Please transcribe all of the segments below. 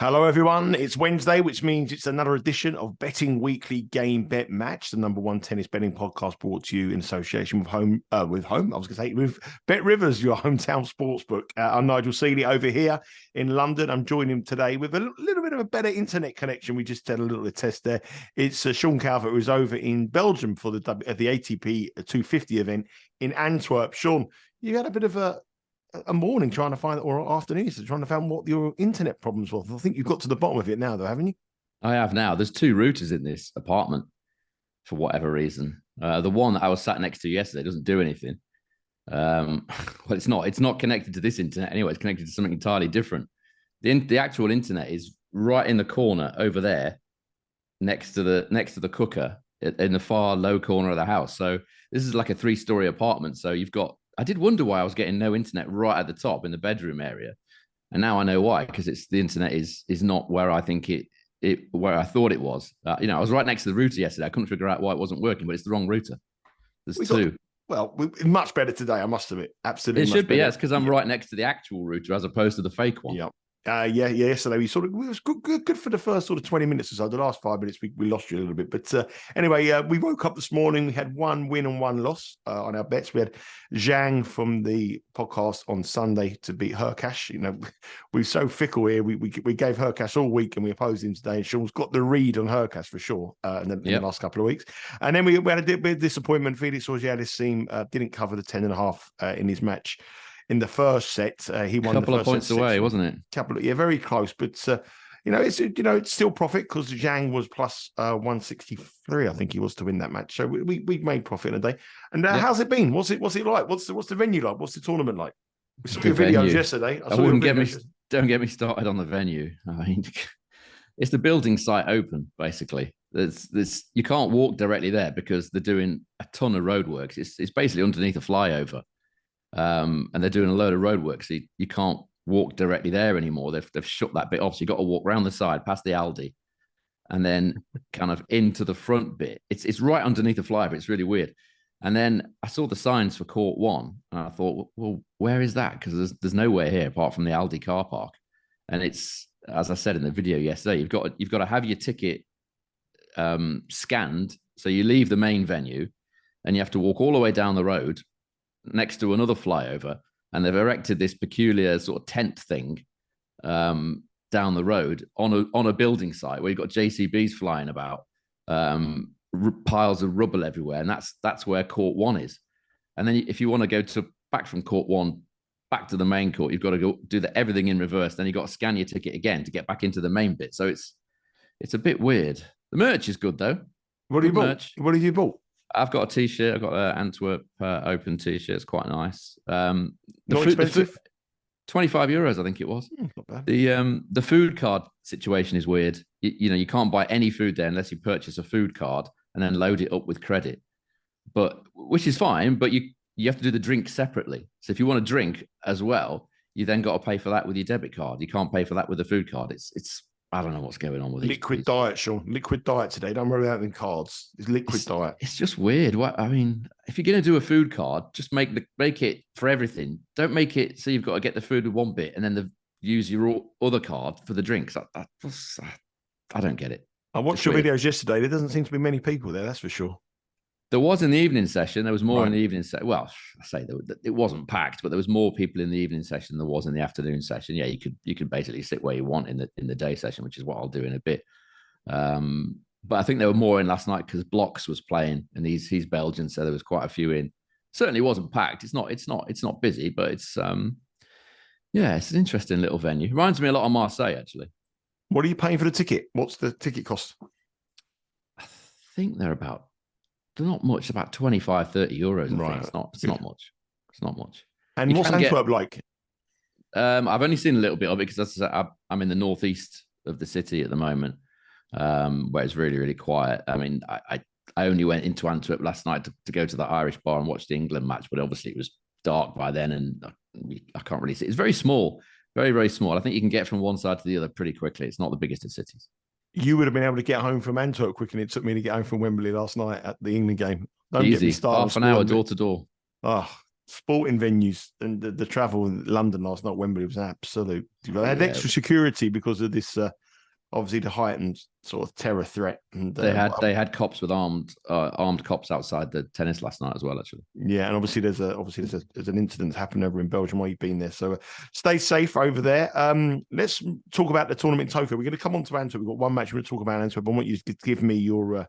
Hello, everyone. It's Wednesday, which means it's another edition of Betting Weekly Game Bet Match, the number one tennis betting podcast brought to you in association with Bet Rivers, your hometown sportsbook. I'm Nigel Seeley over here in London. I'm joining him today with a little bit of a better internet connection. We just had a little test there. It's Sean Calvert, who's over in Belgium for the ATP 250 event in Antwerp. Sean, you had a bit of a morning trying to find, or afternoon, trying to find what your internet problems were. I think you've got to the bottom of it now, though, haven't you? I have now. There's two routers in this apartment for whatever reason. The one that I was sat next to yesterday doesn't do anything. Well, it's not connected to this internet anyway. It's connected to something entirely different. The actual internet is right in the corner over there, next to the cooker in the far low corner of the house. So this is like a 3-story apartment. So you've got. I did wonder why I was getting no internet right at the top in the bedroom area, and now I know why, because the internet is not where I think where I thought it was. I was right next to the router yesterday. I couldn't figure out why it wasn't working, but it's the wrong router. There's two. Much better today, I must admit. Absolutely, it should be. Yes, because I'm right next to the actual router as opposed to the fake one. Yeah. Yesterday we it was good for the first sort of 20 minutes or so. The last 5 minutes we lost you a little bit, but anyway, we woke up this morning. We had 1 win and 1 loss on our bets. We had Zhang from the podcast on Sunday to beat Hercash. We're so fickle here. We gave Hercash all week and we opposed him today. And Sean's got the read on Hercash for sure in the last couple of weeks. And then we had a bit of disappointment. Felix Auger-Aliassime didn't cover the 10.5 in his match. In the first set, he won a couple of points away, wasn't it? Very close, but it's still profit because Zhang was plus 163, I think he was, to win that match. So we made profit in a day. And how's it been? What's it like? What's the venue like? What's the tournament like? We saw your videos yesterday. Don't get me started on the venue. I mean, it's the building site open basically. There's you can't walk directly there because they're doing a ton of roadworks. It's basically underneath a flyover. And they're doing a load of roadwork, so you can't walk directly there anymore. They've shut that bit off, so you got to walk around the side past the Aldi and then kind of into the front bit. It's right underneath the flyover. It's really weird. And then I saw the signs for Court 1 and I thought, well, where is that? Because there's nowhere here apart from the Aldi car park. And it's, as I said in the video yesterday, you've got to have your ticket scanned. So you leave the main venue and you have to walk all the way down the road next to another flyover, and they've erected this peculiar sort of tent thing down the road on a building site where you've got JCBs flying about, piles of rubble everywhere, and that's where Court 1 is. And then if you want to go back from Court 1 back to the main court, you've got to go do everything in reverse. Then you've got to scan your ticket again to get back into the main bit. So it's a bit weird. The merch is good though. What have you bought? I've got a T-shirt. I've got an Antwerp Open T-shirt. It's quite nice. Not expensive? 25 euros, I think it was. Not bad. The food card situation is weird. You can't buy any food there unless you purchase a food card and then load it up with credit. Which is fine, but you have to do the drink separately. So if you want to drink as well, you then got to pay for that with your debit card. You can't pay for that with a food card. It's I don't know what's going on with liquid diet, Sean. Liquid diet today. Don't worry about the cards. It's liquid diet. It's just weird. I mean, if you're going to do a food card, just make it for everything. Don't make it so you've got to get the food with one bit and then use your other card for the drinks. I don't get it. I watched your videos yesterday. There doesn't seem to be many people there. That's for sure. There was in the evening session. There was more in the evening session. Well, I say it wasn't packed, but there was more people in the evening session than there was in the afternoon session. Yeah, you could basically sit where you want in the day session, which is what I'll do in a bit. But I think there were more in last night because Blocks was playing, and he's Belgian, so there was quite a few in. Certainly wasn't packed. It's not busy, but it's it's an interesting little venue. Reminds me a lot of Marseille, actually. What are you paying for the ticket? What's the ticket cost? I think they're not much, about 25, 30 euros. Right. It's not much. It's not much. And what's Antwerp like? I've only seen a little bit of it because I'm in the northeast of the city at the moment, where it's really, really quiet. I mean, I only went into Antwerp last night to go to the Irish bar and watch the England match, but obviously it was dark by then and I can't really see. It's very small, very, very small. I think you can get from one side to the other pretty quickly. It's not the biggest of cities. You would have been able to get home from Antwerp quicker than it took me to get home from Wembley last night at the England game. Easy. Half an hour door to door. Oh, sporting venues and the travel in London last night, Wembley was absolute. They had extra security because of this, obviously the heightened sort of terror threat. And they had cops with armed cops outside the tennis last night as well, actually. Yeah, and obviously there's an incident that's happened over in Belgium while you've been there. So stay safe over there. Let's talk about the tournament in Tokyo. We're going to come on to Antwerp. We've got one match we're going to talk about Antwerp. I want you to give me your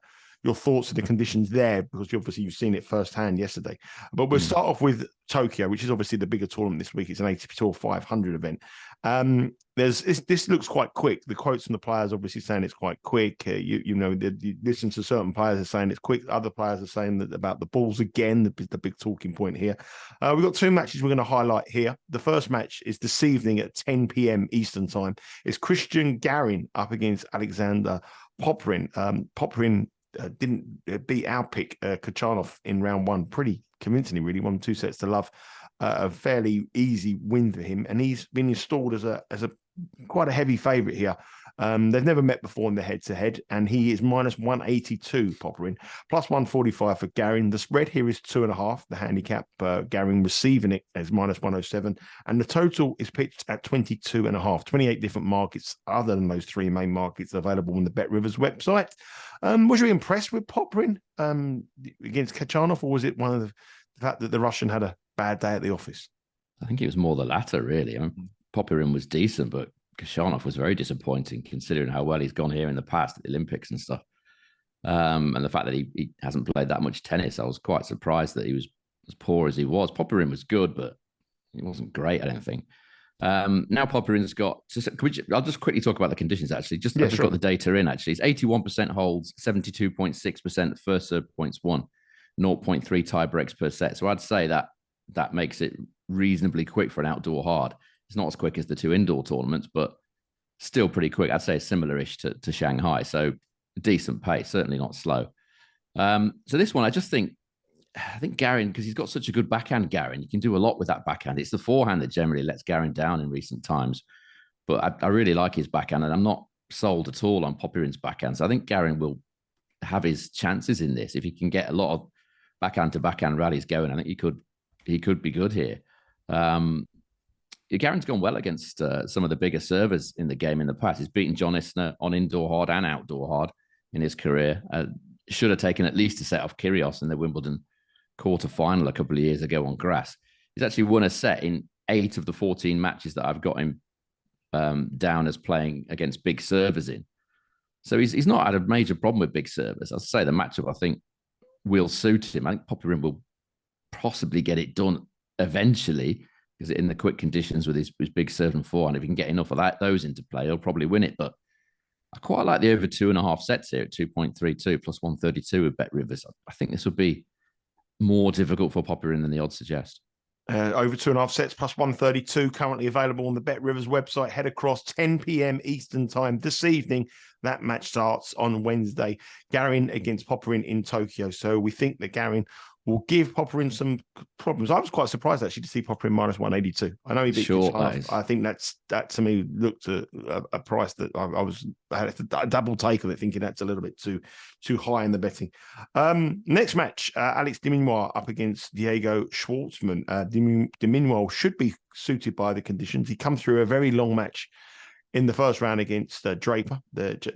thoughts of the conditions there, because you've seen it firsthand yesterday. But we'll start off with Tokyo, which is obviously the bigger tournament this week. It's an ATP Tour 500 event. This looks quite quick. The quotes from the players obviously saying it's quite quick. You listen to certain players are saying it's quick. Other players are saying that about the balls again, the big talking point here. We've got two matches we're going to highlight here. The first match is this evening at 10 p.m. Eastern time. It's Cristian Garin up against Alexander Popyrin. Popyrin didn't beat our pick, Khachanov, in round one pretty convincingly, really. Won 2-0. A fairly easy win for him, and he's been installed as a quite a heavy favourite here. They've never met before in the head-to-head, and he is -182, Popyrin, +145 for Garin. The spread here is 2.5. The handicap, Garin receiving it as -107, and the total is pitched at 22.5. 28 different markets other than those three main markets available on the Bet Rivers website. Was you impressed with Popyrin against Khachanov, or was it one of the fact that the Russian had a bad day at the office? I think it was more the latter, really. I mean, Popyrin was decent, but Khachanov was very disappointing considering how well he's gone here in the past at the Olympics and stuff. And the fact that he hasn't played that much tennis, I was quite surprised that he was as poor as he was. Popyrin was good, but he wasn't great, I don't think. Now Popyrin's got... I'll just quickly talk about the conditions, actually. I've just got the data in, actually. It's 81% holds, 72.6% first serve points won, 0.3 tie breaks per set. So I'd say that makes it reasonably quick for an outdoor hard. It's not as quick as the two indoor tournaments, but still pretty quick. I'd say similar-ish to Shanghai. So decent pace, certainly not slow. So this one, I think Garin, because he's got such a good backhand, Garin, you can do a lot with that backhand. It's the forehand that generally lets Garin down in recent times. But I really like his backhand, and I'm not sold at all on Popyrin's backhand. So I think Garin will have his chances in this. If he can get a lot of backhand to backhand rallies going, I think he could be good here. Garin's gone well against some of the bigger servers in the game in the past. He's beaten John Isner on indoor hard and outdoor hard in his career. Should have taken at least a set off Kyrgios in the Wimbledon quarter-final a couple of years ago on grass. He's actually won a set in 8 of the 14 matches that I've got him down as playing against big servers in. So he's not had a major problem with big servers. I'll say the matchup, I think, will suit him. I think Popyrin will possibly get it done eventually, because in the quick conditions with his big serve and forehand, if he can get enough of those into play, he'll probably win it. But I quite like the over 2.5 sets here at 2.32 +132 with Bet Rivers. I think this would be more difficult for Popyrin than the odds suggest. Over 2.5 sets +132 currently available on the Bet Rivers website. Head across 10 p.m. Eastern time this evening. That match starts on Wednesday. Garin against Popyrin in Tokyo. So we think that Garin will give Popyrin some problems. I was quite surprised actually to see Popyrin -182. I know he beat Khachanov. I think that to me looked a price that I had a double take of it, thinking that's a little bit too high in the betting. Next match, Alex de Minaur up against Diego Schwartzman. De Minaur should be suited by the conditions. He come through a very long match in the first round against Draper,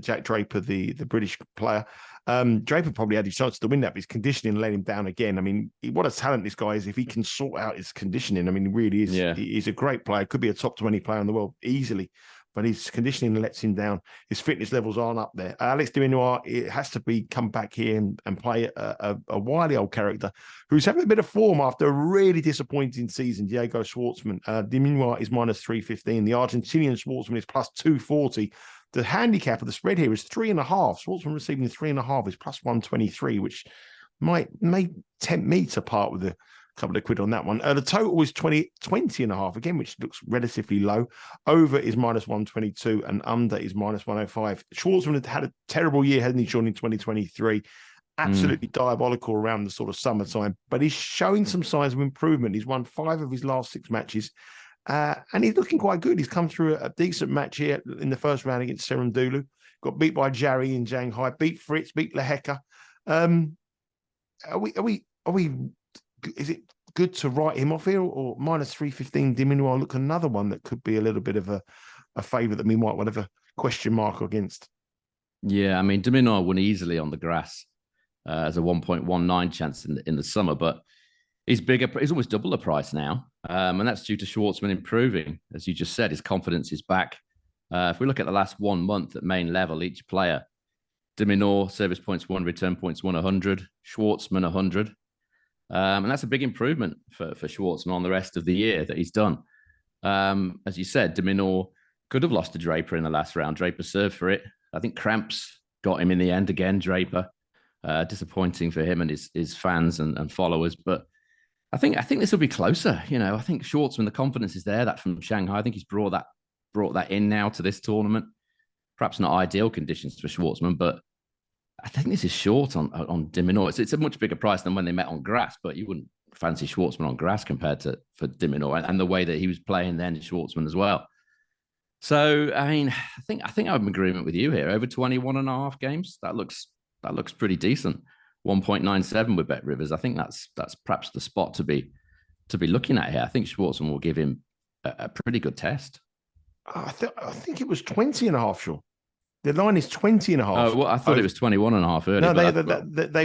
Jack Draper, the British player. Draper probably had his chance to win that, but his conditioning let him down again. I mean, what a talent this guy is if he can sort out his conditioning. I mean, he really is. Yeah. He's a great player. Could be a top 20 player in the world easily, but his conditioning lets him down. His fitness levels aren't up there. Alex de Minaur, it has to come back here and play a wily old character who's having a bit of form after a really disappointing season, Diego Schwartzman. De Minaur is -315. The Argentinian Schwartzman is +240. The handicap of the spread here is 3.5. Schwartzman receiving 3.5 is +123, which may tempt me to part with a couple of quid on that one. The total is 20.5 again, which looks relatively low. Over is -122 and under is -105. Schwartzman had a terrible year, hasn't he, Sean, in 2023? Absolutely diabolical around the sort of summertime, but he's showing some signs of improvement. He's won 5 of his last 6 matches. And he's looking quite good. He's come through a decent match here in the first round against Serendulu. Got beat by Jarry in Shanghai, beat Fritz, beat Lehecka. Is it good to write him off here, or minus 315 Dino look another one that could be a little bit of a favourite that we might want to have a question mark against? Yeah, I mean, Dominic won easily on the grass as a 1.19 chance in the summer, but he's bigger. He's almost double the price now, and that's due to Schwartzman improving. As you just said, his confidence is back. If we look at the last 1 month at main level, each player, Dominic, service points 1, return points 100, Schwartzman 100. And that's a big improvement for Schwartzman on the rest of the year that he's done. As you said, Dominic could have lost to Draper in the last round. Draper served for it. I think cramps got him in the end again, Draper. Disappointing for him and his fans and followers. But I think this will be closer. I think Schwartzman, the confidence is there, that from Shanghai. I think he's brought that in now to this tournament. Perhaps not ideal conditions for Schwartzman, but I think this is short on Dominic. It's a much bigger price than when they met on grass, but you wouldn't fancy Schwartzman on grass compared to for Dominic and the way that he was playing then, Schwartzman as well. So, I mean, I think I'm in agreement with you here. Over 21.5 games, that looks pretty decent. 1.97 with Bet Rivers. I think that's perhaps the spot to be looking at here. I think Schwartzman will give him a pretty good test. I think it was 20.5, Sean. The line is 20.5. Oh, well, I thought it was 21.5 earlier. No,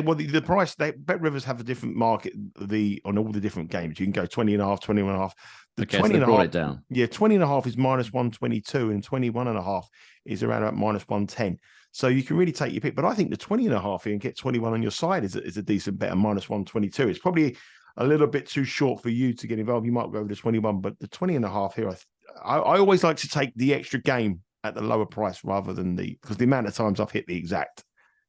the price. Bet Rivers have a different market on all the different games. You can go 20.5, 21.5. The okay, 20 so they brought it down. Yeah, 20.5 is minus 122, and 21.5 is around about minus 110. So you can really take your pick. But I think the 20.5 here and get 21 on your side is a decent bet. Minus 122. It's probably a little bit too short for you to get involved. You might go over the 21, but the 20.5 here, I always like to take the extra game at the lower price rather than because the amount of times I've hit the exact.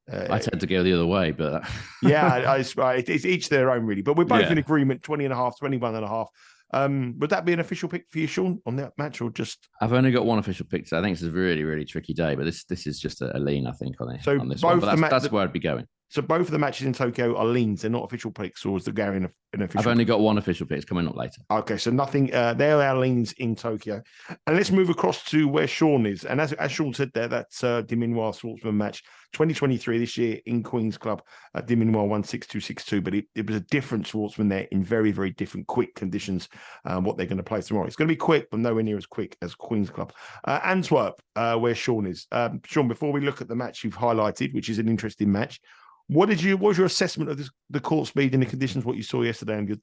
I tend to go the other way, but yeah, it's each their own really. But we're both in agreement: 20.5, 21.5. Would that be an official pick for you, Sean, on that match, or just? I've only got one official pick, so I think it's a really, really tricky day. But this is just a lean, I think, on this one. But that's where I'd be going. So both of the matches in Tokyo are leans; they're not official picks, or is the Garin an official? I've only got one official pick. It's coming up later. Okay, so nothing. They're our leans in Tokyo, and let's move across to where Sean is. And as Sean said there, that's Dominic Schwartzman match 2023 this year in Queen's Club. Dominic won 6-2, 6-2, but it was a different Schwartzman there in very, very different quick conditions. What they're going to play tomorrow, it's going to be quick, but nowhere near as quick as Queen's Club. Antwerp, where Sean is. Sean, before we look at the match you've highlighted, which is an interesting match. What was your assessment of the court speed and the conditions? What you saw yesterday on your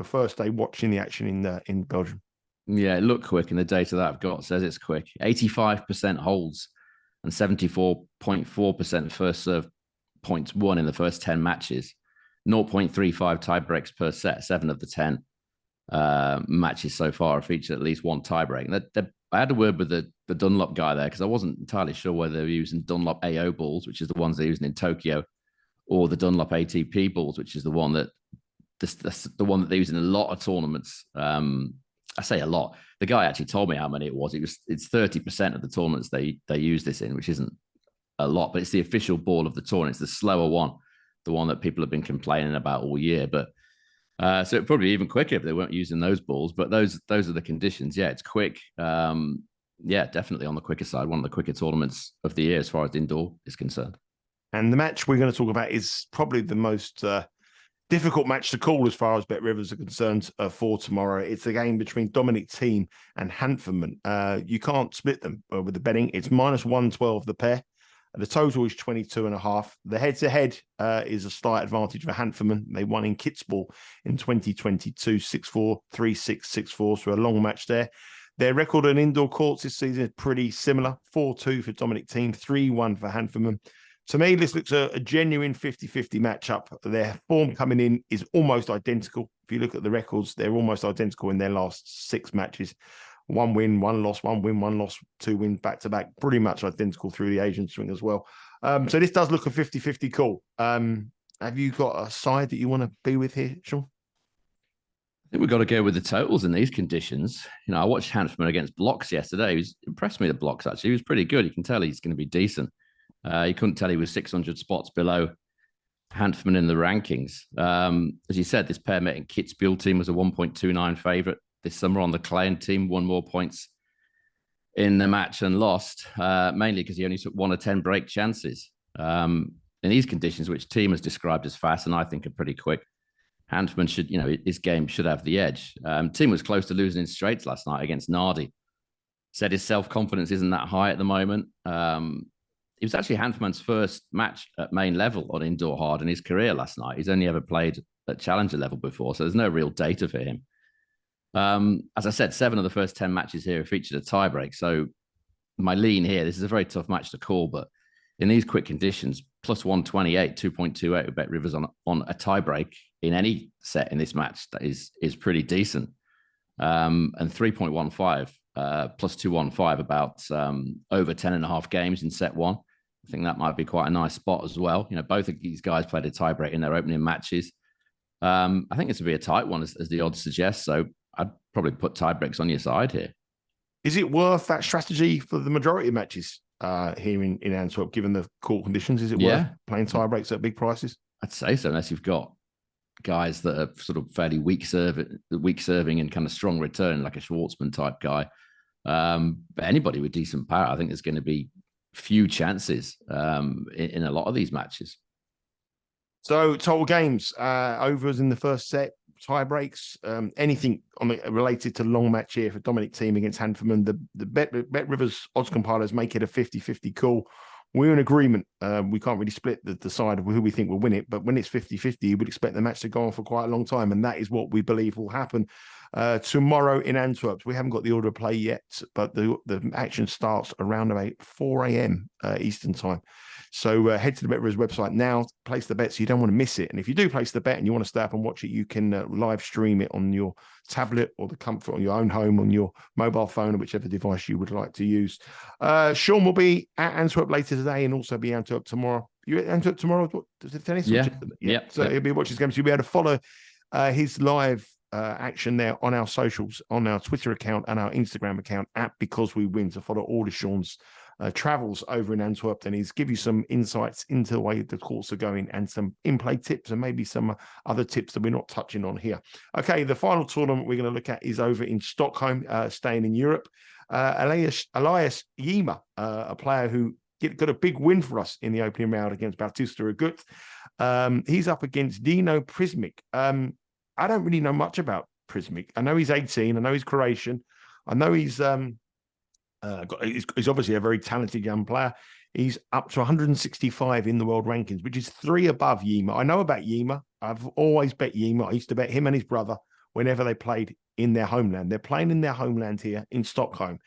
first day watching the action in Belgium? Yeah, it looked quick, and the data that I've got says it's quick. 85% holds and 74.4% first serve points won in the first 10 matches. 0.35 tie breaks per set. 7 of the 10 matches so far have featured at least one tie break. I had a word with the Dunlop guy there because I wasn't entirely sure whether they were using Dunlop AO balls, which is the ones they're using in Tokyo, or the Dunlop ATP balls, which is the one that the one that they use in a lot of tournaments. I say a lot. The guy actually told me how many it was. It's 30% of the tournaments they use this in, which isn't a lot, but it's the official ball of the tournament. It's the slower one, the one that people have been complaining about all year. But so it'd probably be even quicker if they weren't using those balls. But those are the conditions. Yeah, it's quick. Yeah, definitely on the quicker side. One of the quicker tournaments of the year as far as indoor is concerned. And the match we're going to talk about is probably the most difficult match to call as far as Bet Rivers are concerned for tomorrow. It's a game between Dominic Thiem and Hanfmann. You can't split them with the betting. It's minus 112 the pair. The total is 22.5. The head-to-head is a slight advantage for Hanfmann. They won in Kitzbühel in 2022, 6-4, 3-6, 6-4. So a long match there. Their record on indoor courts this season is pretty similar. 4-2 for Dominic Thiem, 3-1 for Hanfmann. To me, this looks a genuine 50-50 matchup. Their form coming in is almost identical. If you look at the records, they're almost identical in their last 6 matches. 1 win, 1 loss, 1 win, 1 loss, 2 wins back-to-back. Pretty much identical through the Asian swing as well. So this does look a 50-50 call. Have you got a side that you want to be with here, Sean? I think we've got to go with the totals in these conditions. I watched Hanfmann against blocks yesterday. He impressed me, the blocks, actually. He was pretty good. You can tell he's going to be decent. You couldn't tell he was 600 spots below Hanfmann in the rankings. As you said, this pair met in Kitzbühel team was a 1.29 favourite this summer on the Klein team, won more points in the match and lost, mainly because he only took 1 of 10 break chances. In these conditions, which Thiem has described as fast and I think are pretty quick, Hanfmann should, his game should have the edge. Thiem was close to losing in straights last night against Nardi. Said his self-confidence isn't that high at the moment. It was actually Hanfmann's first match at main level on indoor hard in his career last night. He's only ever played at challenger level before, so there's no real data for him. As I said, 7 of the first 10 matches here featured a tiebreak. So my lean here, this is a very tough match to call, but in these quick conditions, plus 128, 2.28 with Bet Rivers on a tiebreak in any set in this match, that is pretty decent. And 3.15 plus 215 about over 10.5 games in set 1. I think that might be quite a nice spot as well. Both of these guys played a tiebreak in their opening matches. I think it's to be a tight one, as the odds suggest. So I'd probably put tiebreaks on your side here. Is it worth that strategy for the majority of matches here in Antwerp, given the court conditions? Is it worth playing tiebreaks at big prices? I'd say so, unless you've got guys that are sort of fairly weak serving and kind of strong return, like a Schwartzman type guy. But anybody with decent power, I think there's going to be few chances in a lot of these matches. So total games, overs in the first set, tie breaks, anything related to long match here for Dominic Thiem against Hanfmann. The Bet Rivers odds compilers make it a 50-50 call. We're in agreement. We can't really split the side of who we think will win it, but when it's 50-50, you would expect the match to go on for quite a long time, and that is what we believe will happen tomorrow in Antwerp. We haven't got the order of play yet, but the action starts around about 4 a.m. Eastern time. So head to the Bet Rivers website now, place the bet so you don't want to miss it. And if you do place the bet and you want to stay up and watch it, you can live stream it on your tablet or the comfort of your own home, on your mobile phone, or whichever device you would like to use. Sean will be at Antwerp later today and also be Antwerp tomorrow. You at Antwerp tomorrow? What, is it tennis? Yeah. So he'll be watching his games. You'll be able to follow his live action there on our socials, on our Twitter account and our Instagram account at Because We Win, to follow all of Sean's travels over in Antwerp. And he's give you some insights into the way the courts are going and some in-play tips and maybe some other tips that we're not touching on here. Okay, the final tournament we're going to look at is over in Stockholm, staying in Europe. Elias Ymer, a player who got a big win for us in the opening round against Bautista Agut. He's up against Dino Prizmic. I don't really know much about Prizmic. I know he's 18. I know he's Croatian. I know he's obviously a very talented young player. He's up to 165 in the world rankings, which is 3 above Ymer. I know about Ymer. I've always bet Ymer. I used to bet him and his brother whenever they played in their homeland. They're playing in their homeland here in Stockholm.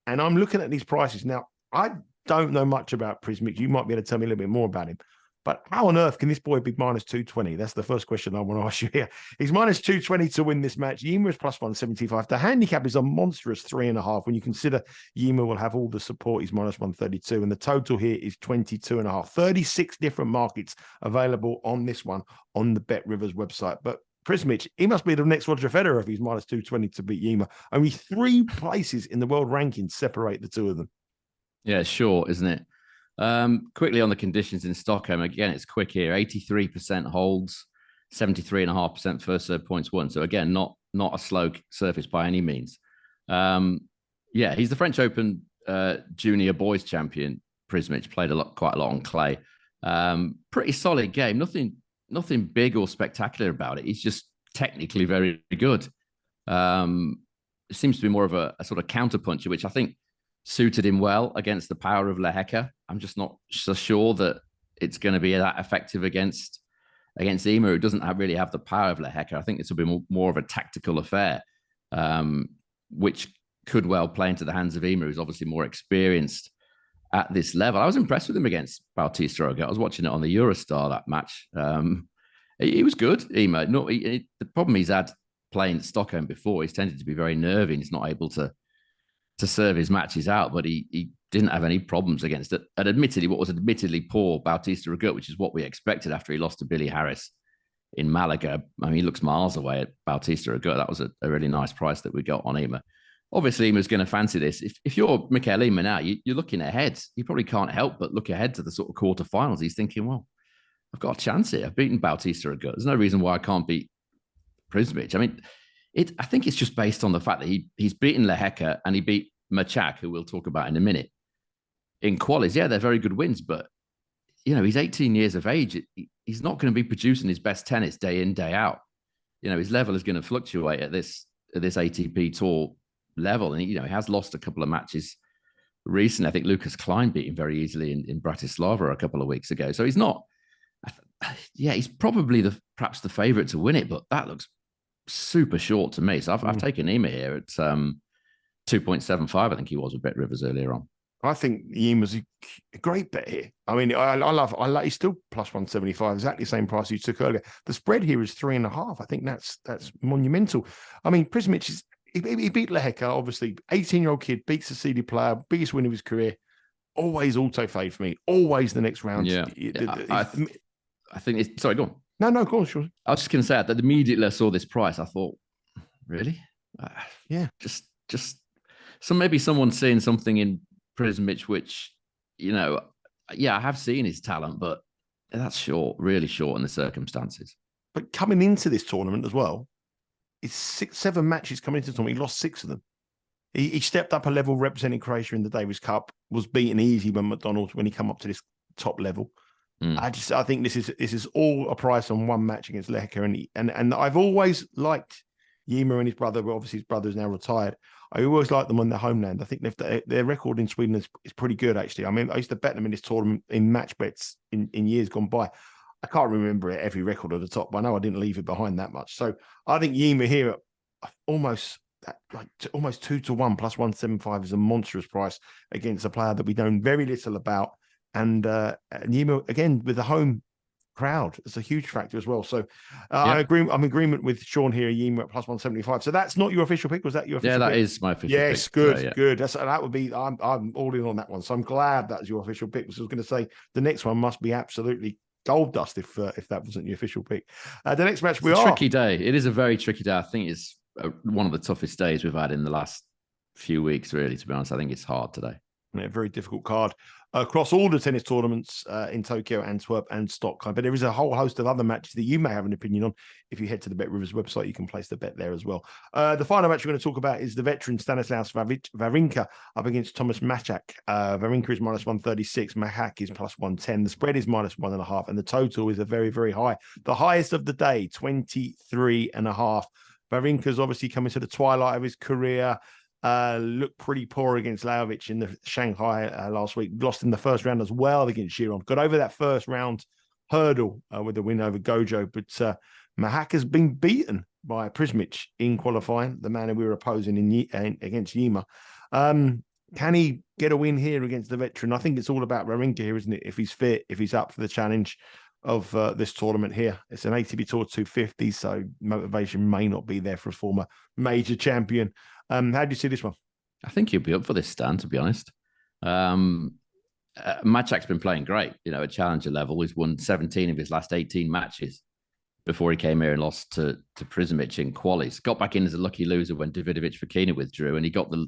And I'm looking at these prices. Now, I don't know much about Prizmic. You might be able to tell me a little bit more about him. But how on earth can this boy be minus 220? That's the first question I want to ask you here. He's minus 220 to win this match. Ymer is plus 175. The handicap is a monstrous 3.5. When you consider Ymer will have all the support, he's minus 132. And the total here is 22.5. 36 different markets available on this one on the Bet Rivers website. But Prizmic, he must be the next Roger Federer if he's minus 220 to beat Ymer. Only 3 places in the world rankings separate the two of them. Yeah, sure, isn't it? Quickly on the conditions in Stockholm, again, it's quick here. 83% holds, 73.5% first serve points won. So again, not a slow surface by any means. He's the French Open junior boys champion. Prizmic played quite a lot on clay. Pretty solid game. Nothing big or spectacular about it. He's just technically very good. It seems to be more of a sort of counterpuncher, which I think suited him well against the power of Lehecka. I'm just not so sure that it's going to be that effective against Ymer, who doesn't really have the power of Lehecka. I think this will be more of a tactical affair, which could well play into the hands of Ymer, who's obviously more experienced at this level. I was impressed with him against Bautista Agut. I was watching it on the Eurostar, that match. He was good, Ymer. The problem he's had playing Stockholm before, he's tended to be very nervy and he's not able to serve his matches out, but he didn't have any problems against it. And admittedly, what was admittedly poor Bautista Agut, which is what we expected after he lost to Billy Harris in Malaga. I mean, he looks miles away at Bautista Agut. That was a really nice price that we got on Ymer. Obviously, Ymer's going to fancy this. If you're Mikael Ymer now, you're looking ahead. You probably can't help but look ahead to the sort of quarterfinals. He's thinking, well, I've got a chance here. I've beaten Bautista Agut. There's no reason why I can't beat Prizmic. I mean, I think it's just based on the fact that he's beaten Lehecka and he beat Machac, who we'll talk about in a minute, in qualies. Yeah, they're very good wins, but he's 18 years of age. He's not going to be producing his best tennis day in, day out. his level is going to fluctuate at this ATP Tour level. And, he has lost a couple of matches recently. I think Lucas Klein beat him very easily in Bratislava a couple of weeks ago. So he's not, he's probably perhaps the favourite to win it, but that looks super short to me. So I've taken Ymer here at 2.75. I think he was with Bet Rivers earlier on. I think Ymer's a great bet here. I mean, I love. He's still plus 175, exactly the same price you took earlier. The spread here is 3.5. I think that's monumental. I mean, Prizmic he beat Leheka, obviously. 18-year-old kid beats a seeded player, biggest win of his career. Always auto fade for me. Always the next round. Yeah, I think it's sorry. Go on. No, go on, sure. I was just going to say that immediately I saw this price, I thought, really? Yeah, just maybe someone's seeing something in Prizmic, which, I have seen his talent, but that's short, really short in the circumstances. But coming into this tournament as well, it's 7 matches coming into the tournament. He lost 6 of them. He stepped up a level representing Croatia in the Davis Cup, was beaten easy when he come up to this top level. I think this is all a price on one match against Leheka, and I've always liked Ymer and his brother, but obviously his brother's now retired. I always like them on their homeland. I think their record in Sweden is pretty good, actually. I mean, I used to bet them in this tournament in match bets in years gone by. I can't remember every record at the top, but I know I didn't leave it behind that much. So I think Ymer here at almost 2-1 plus 175 is a monstrous price against a player that we know very little about. And Ymer, again, with the home crowd, it's a huge factor as well. So I agree. I'm in agreement with Sean here, Ymer at plus 175. So that's not your official pick. Was that your official pick? Yeah, that is my official pick. Yes, good, good. That would be, I'm all in on that one. So I'm glad that's your official pick. Because I was going to say the next one must be absolutely gold dust if that wasn't your official pick. The next match it's a tricky day. It is a very tricky day. I think it's one of the toughest days we've had in the last few weeks, really, to be honest. I think it's hard today. Yeah, very difficult card across all the tennis tournaments in Tokyo, Antwerp, and Stockholm. But there is a whole host of other matches that you may have an opinion on. If you head to the Bet Rivers website, you can place the bet there as well. The final match we're going to talk about is the veteran Stanislas Wawrinka up against Tomas Machac. Wawrinka is minus 136. Machac is plus 110. The spread is minus 1.5. And the total is a very, very high. The highest of the day, 23.5. Wawrinka's obviously coming to the twilight of his career. Looked pretty poor against Lajovic in the Shanghai last week. Lost in the first round as well against Giron. Got over that first round hurdle with the win over Gojo. But Machac has been beaten by Prizmic in qualifying, the man who we were opposing against Ymer. Can he get a win here against the veteran? I think it's all about Wawrinka here, isn't it? If he's fit, if he's up for the challenge of this tournament here. It's an ATP Tour 250, so motivation may not be there for a former major champion. How do you see this one? I think he'll be up for this, Stan, to be honest. Machac's been playing great, at challenger level. He's won 17 of his last 18 matches before he came here and lost to Prizmic in qualies. Got back in as a lucky loser when Davidovich Fokina withdrew, and he got the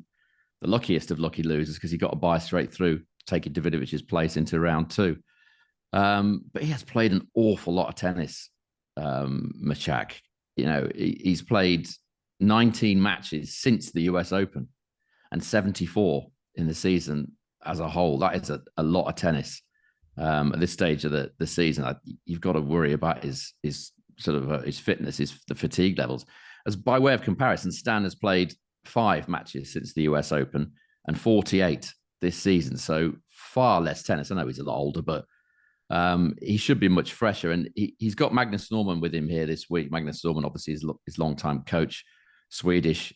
luckiest of lucky losers because he got a bye straight through, taking Davidovich's place into round 2. But he has played an awful lot of tennis, Machac. He's played 19 matches since the US Open and 74 in the season as a whole. That is a lot of tennis at this stage of the season. You've got to worry about his sort of his fitness, the fatigue levels. As by way of comparison, Stan has played 5 matches since the US Open and 48 this season. So far less tennis. I know he's a lot older, but he should be much fresher. And he's got Magnus Norman with him here this week. Magnus Norman, obviously, is his longtime coach, Swedish.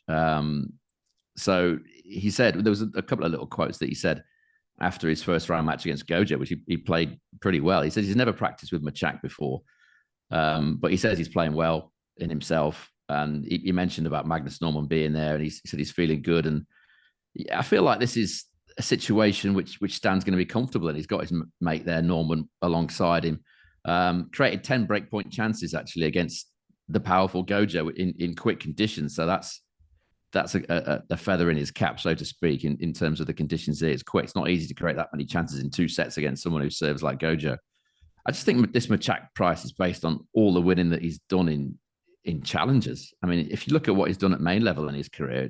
So he said, there was a couple of little quotes that he said after his first round match against Gojo, which he played pretty well. He says he's never practiced with Machac before, but he says he's playing well in himself. And he mentioned about Magnus Norman being there, and he said he's feeling good. And I feel like this is a situation which Stan's going to be comfortable in. He's got his mate there, Norman, alongside him. Created 10 breakpoint chances actually against the powerful Gojo in quick conditions. So that's a feather in his cap, so to speak, in terms of the conditions here. It's quick. It's not easy to create that many chances in 2 sets against someone who serves like Gojo. I just think this Machac price is based on all the winning that he's done in challenges. I mean, if you look at what he's done at main level in his career,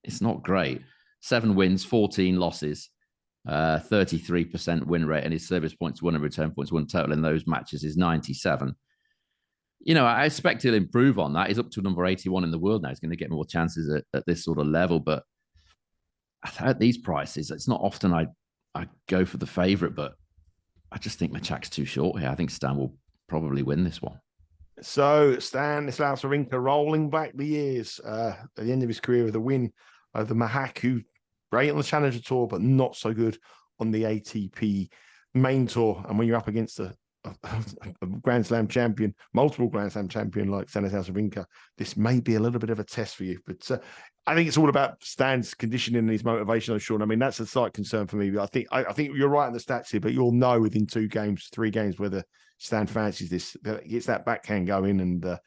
it's not great. 7 wins, 14 losses, 33% win rate, and his service points won and return points won total in those matches is 97. I expect he'll improve on that. He's up to number 81 in the world now. He's going to get more chances at this sort of level. But at these prices, it's not often I go for the favourite, but I just think Machac's too short here. I think Stan will probably win this one. So Stanislas Wawrinka rolling back the years at the end of his career with a win over Machac, who great on the Challenger Tour, but not so good on the ATP main tour. And when you're up against a Grand Slam champion, multiple Grand Slam champion like Stanislas Wawrinka, this may be a little bit of a test for you. But I think it's all about Stan's conditioning and his motivation, Sean. I mean, that's a slight concern for me. I think you're right in the stats here, but you'll know within 2 games, 3 games whether Stan fancies this. Gets that backhand going, and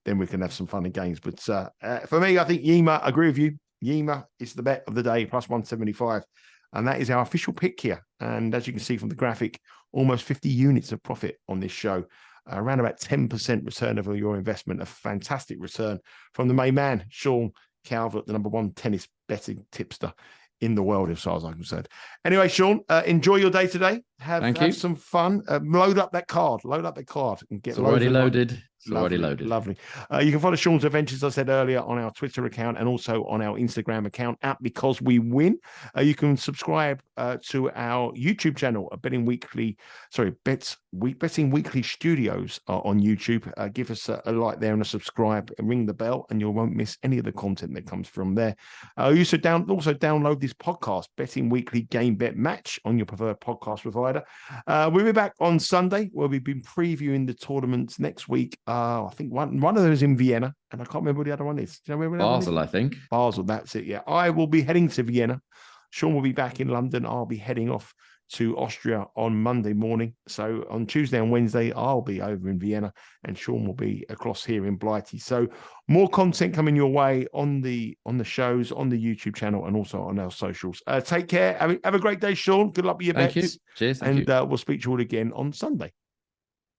then we can have some fun and games. But for me, I think Ymer, I agree with you. Ymer is the bet of the day, plus 175. And that is our official pick here. And as you can see from the graphic, almost 50 units of profit on this show. Around about 10% return over your investment. A fantastic return from the main man, Sean Calvert, the number 1 tennis betting tipster in the world, as far as I'm concerned. Anyway, Sean, enjoy your day today. Have some fun. Load up that card. And get it's already loaded. Already loaded. Lovely. You can follow Sean's adventures, as I said earlier, on our Twitter account and also on our Instagram account at Because We Win. You can subscribe to our YouTube channel, Betting Weekly Studios on YouTube. Give us a like there and a subscribe and ring the bell, and you won't miss any of the content that comes from there. You also download this podcast, Betting Weekly Game Bet Match, on your preferred podcast provider. We'll be back on Sunday, where we've been previewing the tournaments next week. I think one of those in Vienna, and I can't remember what the other one is. Do you know Basel, I think. Basel, that's it, yeah. I will be heading to Vienna. Sean will be back in London. I'll be heading off to Austria on Monday morning. So on Tuesday and Wednesday, I'll be over in Vienna, and Sean will be across here in Blighty. So more content coming your way on the shows, on the YouTube channel, and also on our socials. Take care. Have a great day, Sean. Good luck with your bets. Thank you. Cheers. And we'll speak to you all again on Sunday.